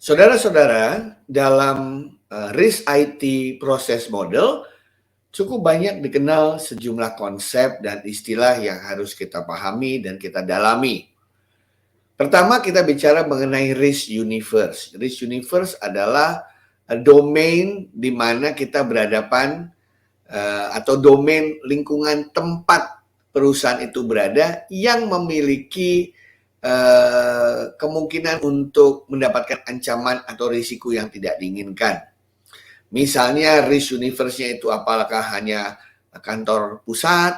Saudara-saudara, dalam risk IT proses model, cukup banyak dikenal sejumlah konsep dan istilah yang harus kita pahami dan kita dalami. Pertama, kita bicara mengenai risk universe. Risk universe adalah domain di mana kita berhadapan atau domain lingkungan tempat perusahaan itu berada yang memiliki kemungkinan untuk mendapatkan ancaman atau risiko yang tidak diinginkan. Misalnya risk universe-nya itu apakah hanya kantor pusat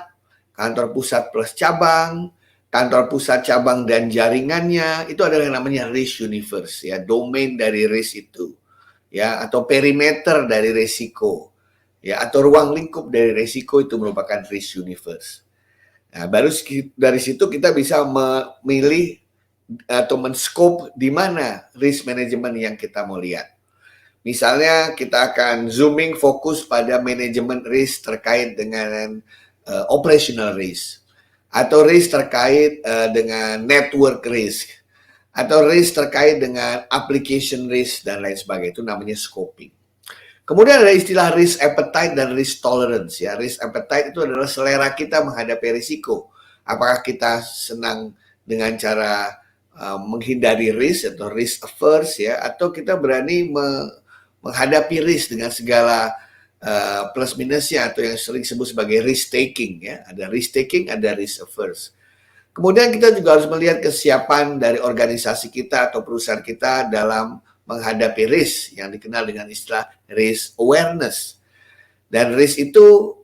plus cabang, kantor pusat cabang dan jaringannya, itu adalah yang namanya risk universe ya, domain dari risk itu. Ya, atau perimeter dari risiko. Ya, atau ruang lingkup dari risiko itu merupakan risk universe. Nah, baru dari situ kita bisa memilih atau men-scope di mana risk management yang kita mau lihat. Misalnya kita akan zooming fokus pada manajemen risk terkait dengan operational risk, atau risk terkait dengan network risk, atau risk terkait dengan application risk dan lain sebagainya. Itu namanya scoping. Kemudian ada istilah risk appetite dan risk tolerance ya. Risk appetite itu adalah selera kita menghadapi risiko. Apakah kita senang dengan cara menghindari risk atau risk averse ya, atau kita berani menghadapi risk dengan segala plus minusnya, atau yang sering disebut sebagai risk taking ya. Ada risk taking, ada risk averse. Kemudian kita juga harus melihat kesiapan dari organisasi kita atau perusahaan kita dalam menghadapi risk yang dikenal dengan istilah risk awareness. Dan risk itu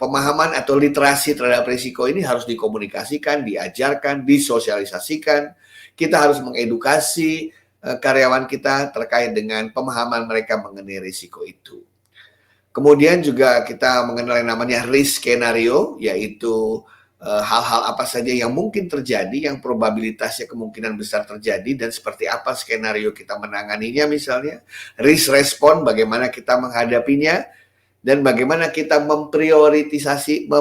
pemahaman atau literasi terhadap risiko ini harus dikomunikasikan, diajarkan, disosialisasikan. Kita harus mengedukasi karyawan kita terkait dengan pemahaman mereka mengenai risiko itu. Kemudian juga kita mengenal yang namanya risk skenario, yaitu hal-hal apa saja yang mungkin terjadi, yang probabilitasnya kemungkinan besar terjadi, dan seperti apa skenario kita menanganinya misalnya. Risk respon, bagaimana kita menghadapinya, dan bagaimana kita memprioritasisasi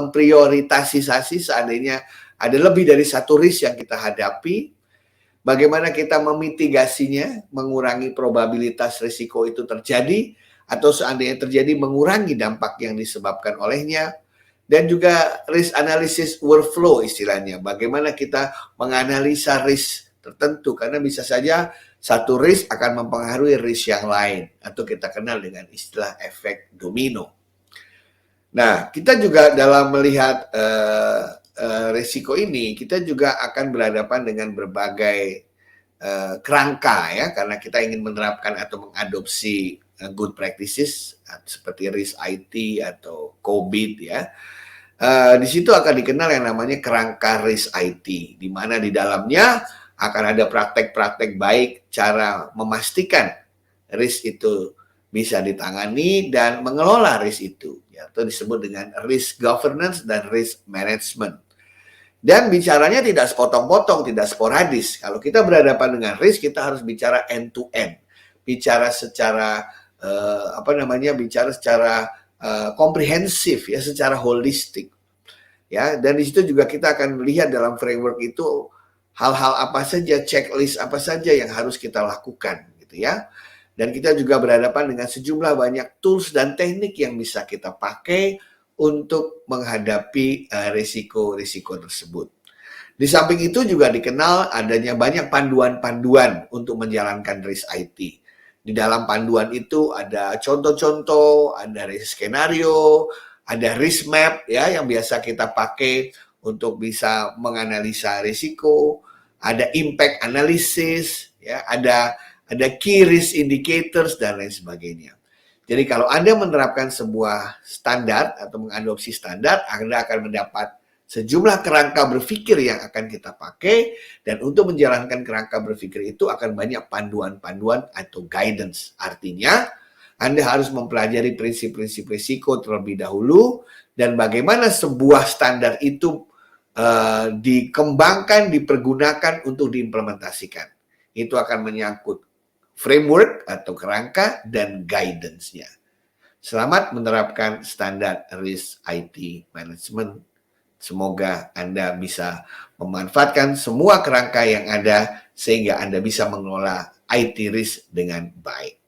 seandainya ada lebih dari satu risk yang kita hadapi. Bagaimana kita memitigasinya, mengurangi probabilitas risiko itu terjadi, atau seandainya terjadi mengurangi dampak yang disebabkan olehnya. Dan juga risk analysis workflow istilahnya, bagaimana kita menganalisa risk tertentu, karena bisa saja satu risk akan mempengaruhi risk yang lain, atau kita kenal dengan istilah efek domino. Nah, kita juga dalam melihat risiko ini, kita juga akan berhadapan dengan berbagai kerangka ya, karena kita ingin menerapkan atau mengadopsi good practices seperti risk IT atau COVID ya. Di situ akan dikenal yang namanya kerangka risk IT, di mana di dalamnya akan ada praktek-praktek baik cara memastikan risk itu bisa ditangani dan mengelola risk itu, atau disebut dengan risk governance dan risk management. Dan bicaranya tidak sepotong-potong, tidak sporadis. Kalau kita berhadapan dengan risk, kita harus bicara end to end, bicara secara bicara secara komprehensif ya, secara holistik. Ya, dan di situ juga kita akan melihat dalam framework itu hal-hal apa saja, checklist apa saja yang harus kita lakukan gitu ya. Dan kita juga berhadapan dengan sejumlah banyak tools dan teknik yang bisa kita pakai untuk menghadapi risiko-risiko tersebut. Di samping itu juga dikenal adanya banyak panduan-panduan untuk menjalankan risk IT. Di dalam panduan itu ada contoh-contoh, ada risk skenario, ada risk map ya yang biasa kita pakai untuk bisa menganalisa risiko, ada impact analysis, ya, ada key risk indicators dan lain sebagainya. Jadi kalau Anda menerapkan sebuah standar atau mengadopsi standar, Anda akan mendapat sejumlah kerangka berpikir yang akan kita pakai, dan untuk menjalankan kerangka berpikir itu akan banyak panduan-panduan atau guidance. Artinya, Anda harus mempelajari prinsip-prinsip risiko terlebih dahulu, dan bagaimana sebuah standar itu dikembangkan, dipergunakan untuk diimplementasikan. Itu akan menyangkut framework atau kerangka dan guidance-nya. Selamat menerapkan standar risk IT management. Semoga Anda bisa memanfaatkan semua kerangka yang ada sehingga Anda bisa mengelola IT risk dengan baik.